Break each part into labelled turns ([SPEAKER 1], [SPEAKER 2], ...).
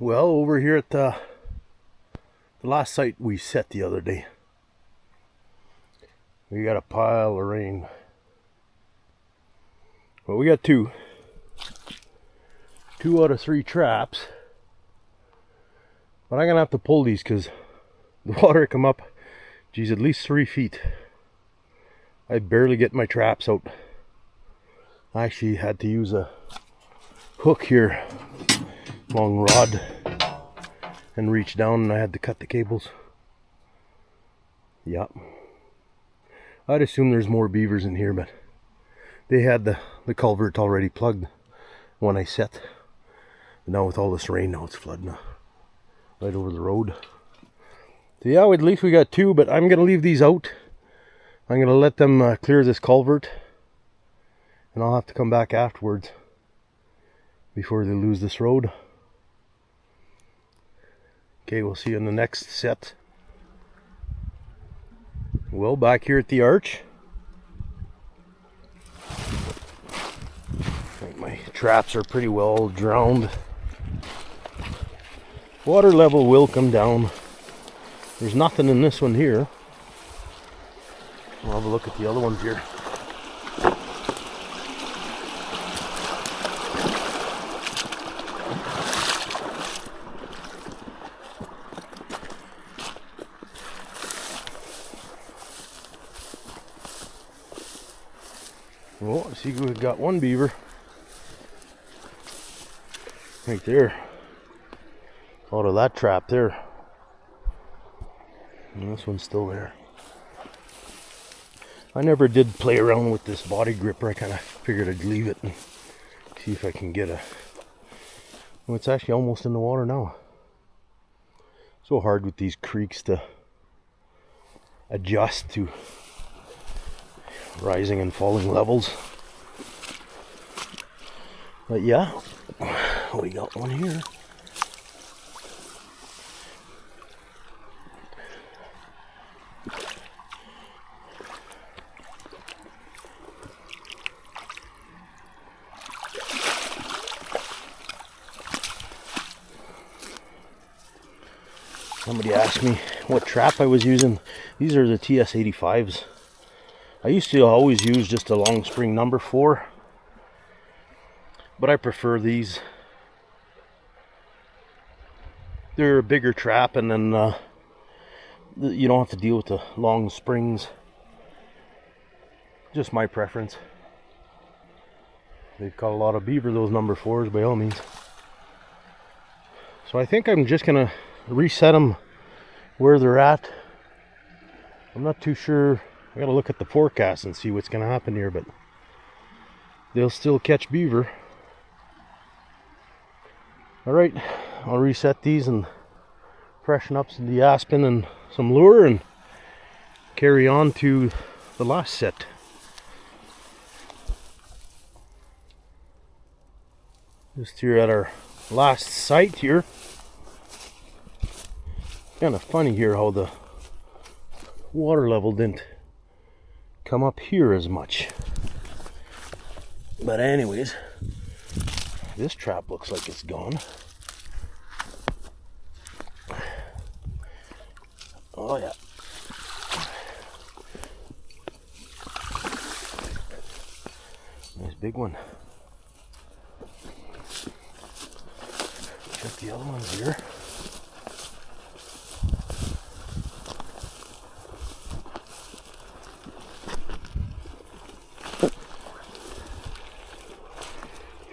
[SPEAKER 1] Well, over here at the last site we set the other day, we got a pile of rain. Well, we got two out of three traps, but I'm gonna have to pull these because the water come up, geez, at least 3 feet. I barely get my traps out. I actually had to use a hook here, long rod, and reach down, and I had to cut the cables. Yep. I'd assume there's more beavers in here, but they had the culvert already plugged when I set. Now with all this rain, now it's flooding right over the road. So yeah, at least we got two, but I'm gonna leave these out. I'm gonna let them clear this culvert, and I'll have to come back afterwards before they lose this road. Okay, we'll see you in the next set. Well, back here at the arch, I think my traps are pretty well drowned. Water level will come down. There's nothing in this one here. We'll have a look at the other ones here. Well, I see we've got one beaver right there out of that trap there, and this one's still there. I never did play around with this body gripper. I kind of figured I'd leave it and see if I can get a... Well, it's actually almost in the water now. So hard with these creeks to adjust to rising and falling levels. But yeah, we got one here. Somebody asked me what trap I was using. These are the TS85s. I used to always use just a long spring number 4, but I prefer these. They're a bigger trap, and then you don't have to deal with the long springs. Just my preference. They've caught a lot of beaver, those number 4s, by all means. So I think I'm just gonna reset them where they're at. I'm not too sure. I gotta look at the forecast and see what's gonna happen here, but they'll still catch beaver. Alright, I'll reset these and freshen up some Aspen and some lure and carry on to the last set. Just here at our last site here. Kind of funny here how the water level didn't come up here as much. But anyways, this trap looks like it's gone. Oh yeah. Nice big one. Check the other ones here.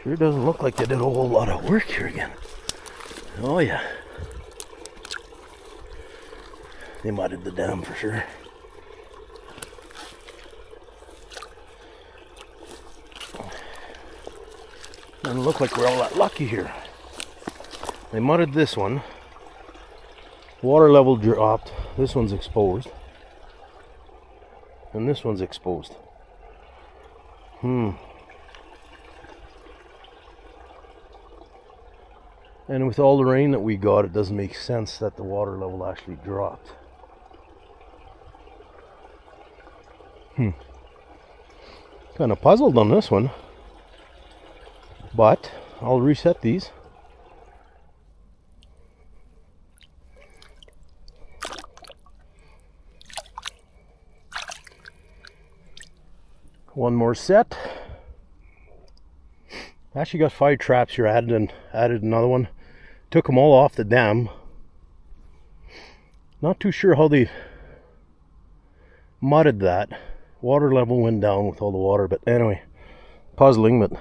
[SPEAKER 1] Sure doesn't look like they did a whole lot of work here again. Oh yeah. They mudded the dam for sure. Doesn't look like we're all that lucky here. They mudded this one. Water level dropped. This one's exposed. And this one's exposed. And with all the rain that we got, it doesn't make sense that the water level actually dropped. Kind of puzzled on this one. But I'll reset these One more set. Actually got 5 traps here. Added another one. Took them all off the dam. Not too sure how they mudded that. Water level went down with all the water, but anyway, puzzling. But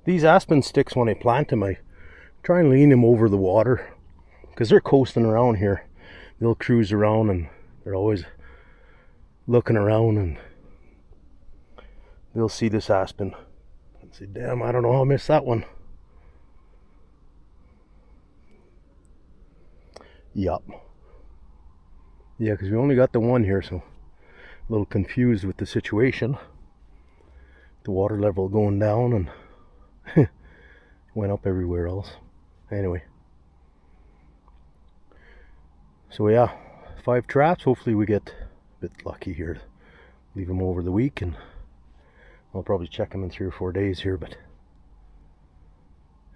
[SPEAKER 1] these aspen sticks, when I plant them, I try and lean them over the water because they're coasting around here. They'll cruise around and they're always looking around, and they'll see this aspen and say, damn, I don't know how I missed that one. Yup. Yeah, because we only got the one here, so a little confused with the situation. The water level going down and went up everywhere else. Anyway. So yeah, 5 traps. Hopefully we get a bit lucky here. Leave them over the week, and I'll probably check them in 3 or 4 days here, but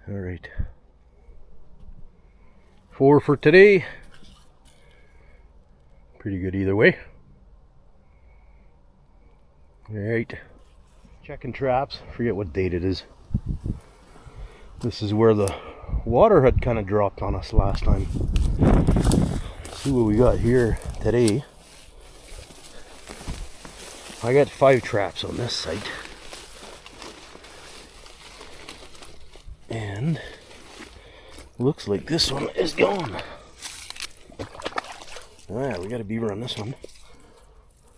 [SPEAKER 1] alright. 4 for today. Pretty good either way. Alright. Checking traps. Forget what date it is. This is where the water had kind of dropped on us last time. Let's see what we got here today. I got 5 traps on this site. And looks like this one is gone. Alright, we got a beaver on this one.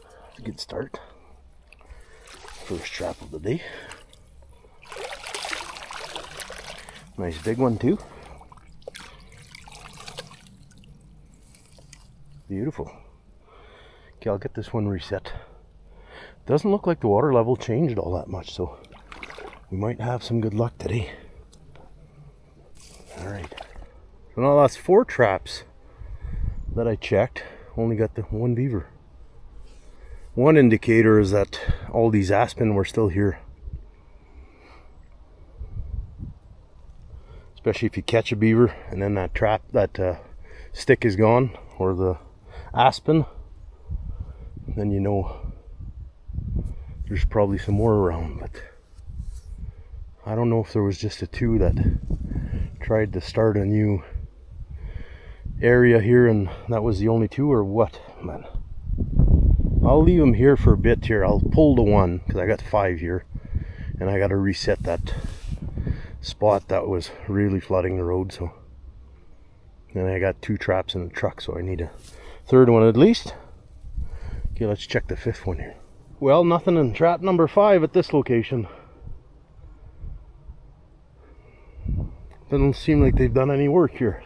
[SPEAKER 1] That's a good start. First trap of the day. Nice big one too. Beautiful. Okay, I'll get this one reset. Doesn't look like the water level changed all that much, so we might have some good luck today. Alright. So now that's 4 traps that I checked. Only got the 1 beaver. One indicator is that all these aspen were still here. Especially if you catch a beaver and then that trap, that stick is gone, or the aspen, then you know there's probably some more around. But I don't know if there was just the 2 that tried to start a new area here and that was the only 2, or what, man. I'll leave them here for a bit here. I'll pull the 1 because I got 5 here, and I got to reset that spot that was really flooding the road. So then I got 2 traps in the truck, so I need a 3rd one at least. Okay, let's check the 5th one here. Well, nothing in trap number 5 at this location. Doesn't seem like they've done any work here.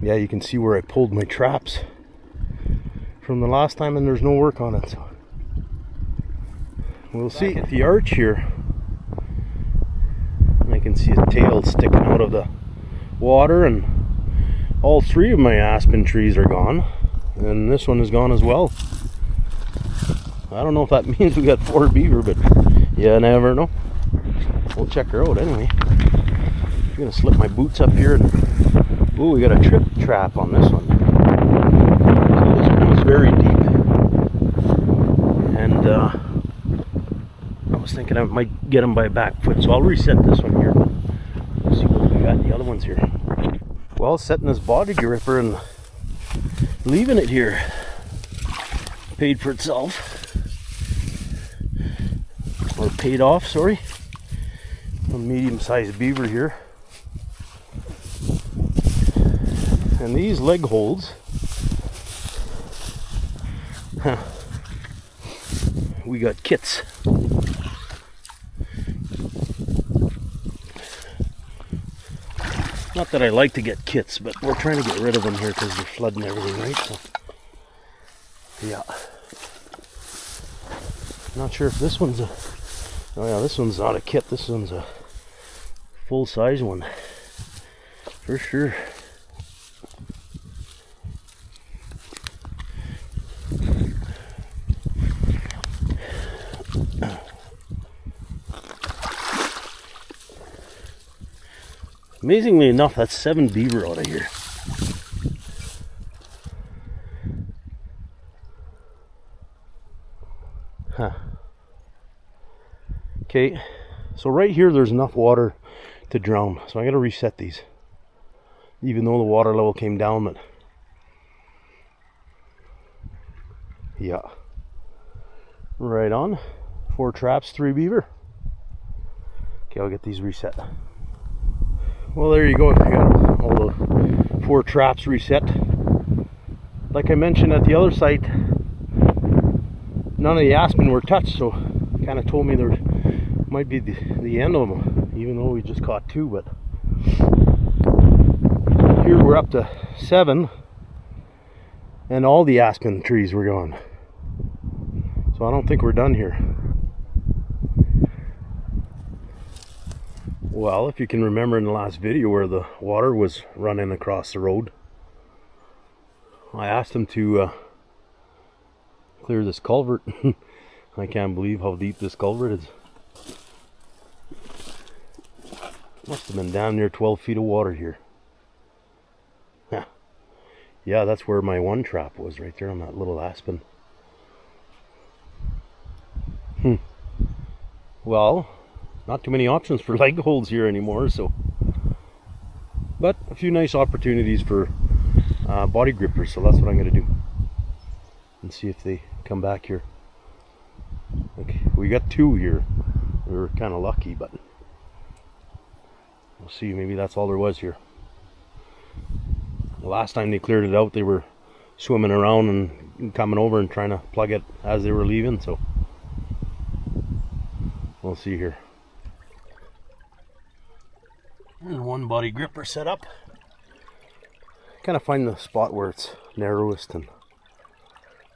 [SPEAKER 1] Yeah, you can see where I pulled my traps from the last time, and there's no work on it. So we'll see. At the arch here, I can see a tail sticking out of the water, and all 3 of my aspen trees are gone, and this one is gone as well. I don't know if that means we got 4 beaver, but yeah, never know. We'll check her out anyway. I'm gonna slip my boots up here. Ooh, we got a trip trap on this one. So this one was very deep, and I was thinking I might get him by back foot, so I'll reset this one here. Let's see what we got in the other ones here. Well, setting this body gripper and leaving it here paid for itself, or paid off, sorry. A medium-sized beaver here. And these leg holds, we got kits. Not that I like to get kits, but we're trying to get rid of them here because they're flooding everything, right? So, yeah. Not sure if this one's a... Oh yeah, this one's not a kit. This one's a full-size one, for sure. Amazingly enough, that's 7 beaver out of here. Okay, so right here there's enough water to drown, so I gotta reset these, even though the water level came down. But yeah, right on. 4 traps, 3 beaver. Okay, I'll get these reset. Well, there you go. I got all the 4 traps reset. Like I mentioned at the other site, none of the aspen were touched, so kind of told me there might be the end of them, even though we just caught 2. But here we're up to 7, and all the aspen trees were gone. So I don't think we're done here. Well, if you can remember in the last video where the water was running across the road, I asked him to clear this culvert. I can't believe how deep this culvert is. Must have been down near 12 feet of water here. Yeah, that's where my 1 trap was, right there on that little aspen. Well, not too many options for leg holds here anymore, so. But a few nice opportunities for body grippers, so that's what I'm going to do. And see if they come back here. Okay, we got 2 here. We were kind of lucky, but we'll see. Maybe that's all there was here. The last time they cleared it out, they were swimming around and coming over and trying to plug it as they were leaving, so we'll see here. And 1 body gripper set up. Kind of find the spot where it's narrowest and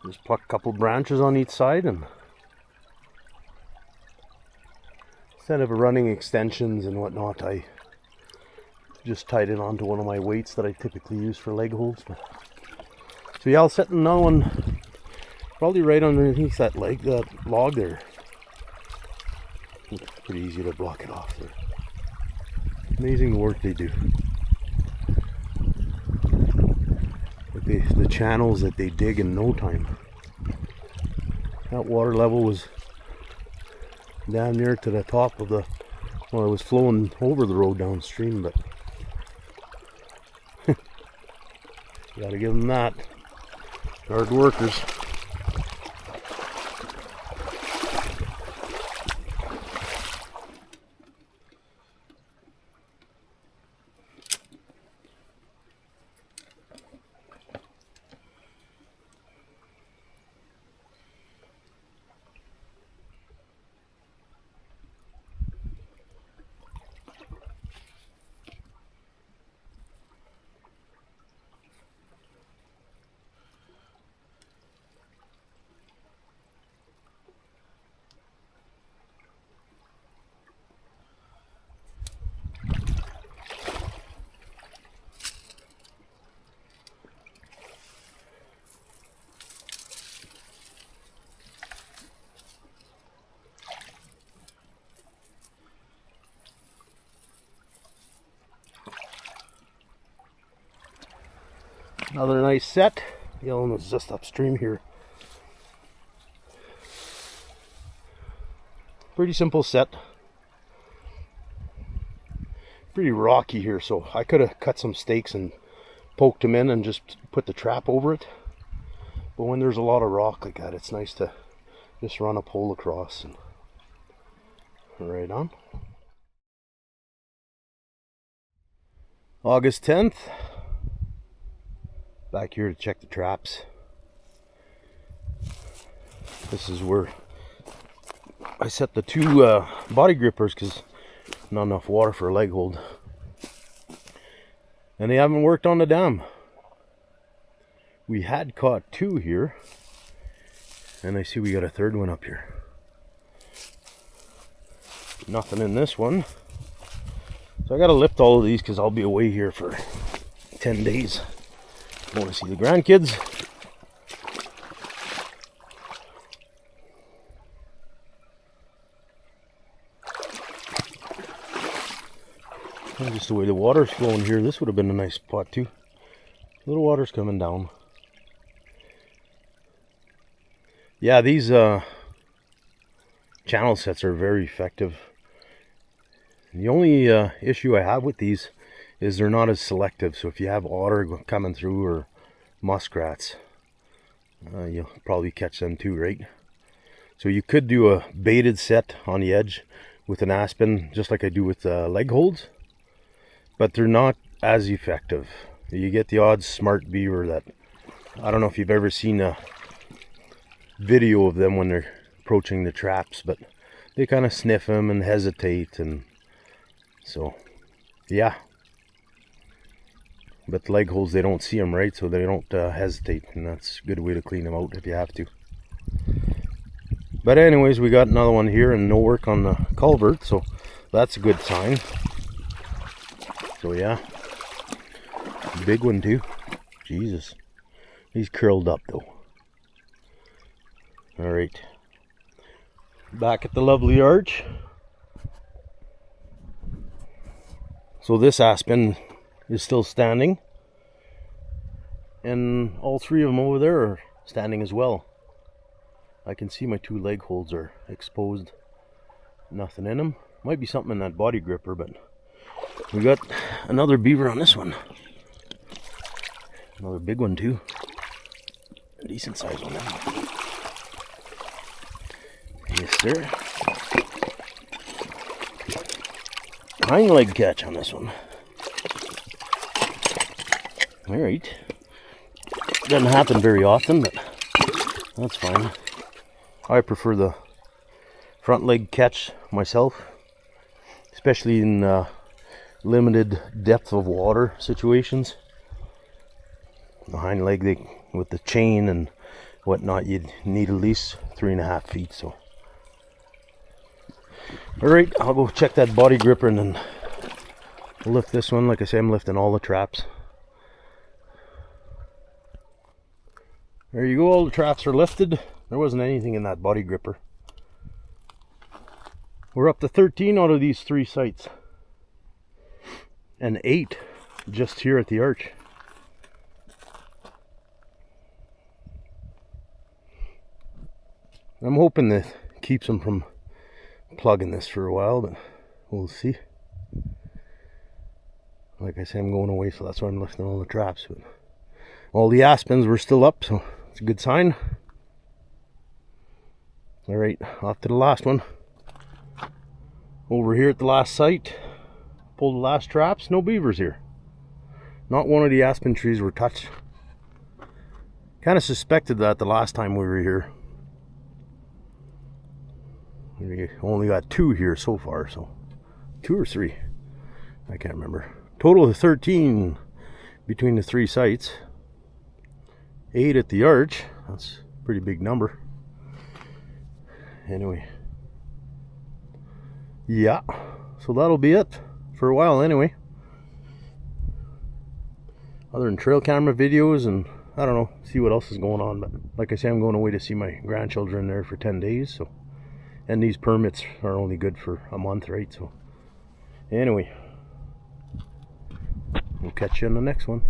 [SPEAKER 1] just pluck a couple branches on each side, and instead of running extensions and whatnot, I just tied it onto one of my weights that I typically use for leg holds. So yeah, I'll set another one probably right underneath that log there. It's pretty easy to block it off there. Amazing the work they do. The channels that they dig in no time. That water level was down near to the top of the, well, it was flowing over the road downstream, but gotta give them that. Hard workers. Another nice set. The other one was just upstream here. Pretty simple set. Pretty rocky here, so I could have cut some stakes and poked them in and just put the trap over it. But when there's a lot of rock like that, it's nice to just run a pole across and right on. August 10th. Back here to check the traps. This is where I set the 2 body grippers because not enough water for a leg hold. And they haven't worked on the dam. We had caught 2 here, and I see we got a 3rd one up here. Nothing in this one. So I gotta lift all of these because I'll be away here for 10 days. I want to see the grandkids. And just the way the water's flowing here, this would have been a nice spot too. Little water's coming down. Yeah, these channel sets are very effective. The only issue I have with these is they're not as selective. So if you have otter coming through or muskrats, you'll probably catch them too, right? So you could do a baited set on the edge with an aspen, just like I do with leg holds, but they're not as effective. You get the odd smart beaver that, I don't know if you've ever seen a video of them when they're approaching the traps, but they kind of sniff them and hesitate, and so yeah. But the leg holds, they don't see them, right? So they don't hesitate, and that's a good way to clean them out if you have to. But anyways, we got another one here and no work on the culvert, so that's a good sign. So yeah, big one too. Jesus, he's curled up though. All right, back at the lovely arch. So this aspen is still standing, and all three of them over there are standing as well. I can see my two leg holds are exposed. Nothing in them. Might be something in that body gripper, but we got another beaver on this one. Another big one too. A decent size one. Yes, sir. Hind leg catch on this one. Alright. Doesn't happen very often, but that's fine. I prefer the front leg catch myself, especially in limited depth of water situations. The hind leg, with the chain and whatnot, you'd need at least 3.5 feet. So, all right, I'll go check that body gripper and then lift this one. Like I say, I'm lifting all the traps. There you go, all the traps are lifted. There wasn't anything in that body gripper. We're up to 13 out of these 3 sites. And 8 just here at the arch. I'm hoping that keeps them from plugging this for a while, but we'll see. Like I say, I'm going away, so that's why I'm lifting all the traps. But all the aspens were still up, so it's a good sign. Alright, off to the last one. Over here at the last site, pulled the last traps, no beavers here. Not one of the aspen trees were touched. Kind of suspected that the last time we were here. We only got 2 here so far, so 2 or 3, I can't remember. Total of 13 between the 3 sites. 8 at the arch, that's a pretty big number. Anyway, yeah, so that'll be it for a while anyway. Other than trail camera videos and I don't know, see what else is going on. But like I say, I'm going away to see my grandchildren there for 10 days. So, and these permits are only good for a month, right? So anyway, we'll catch you in the next one.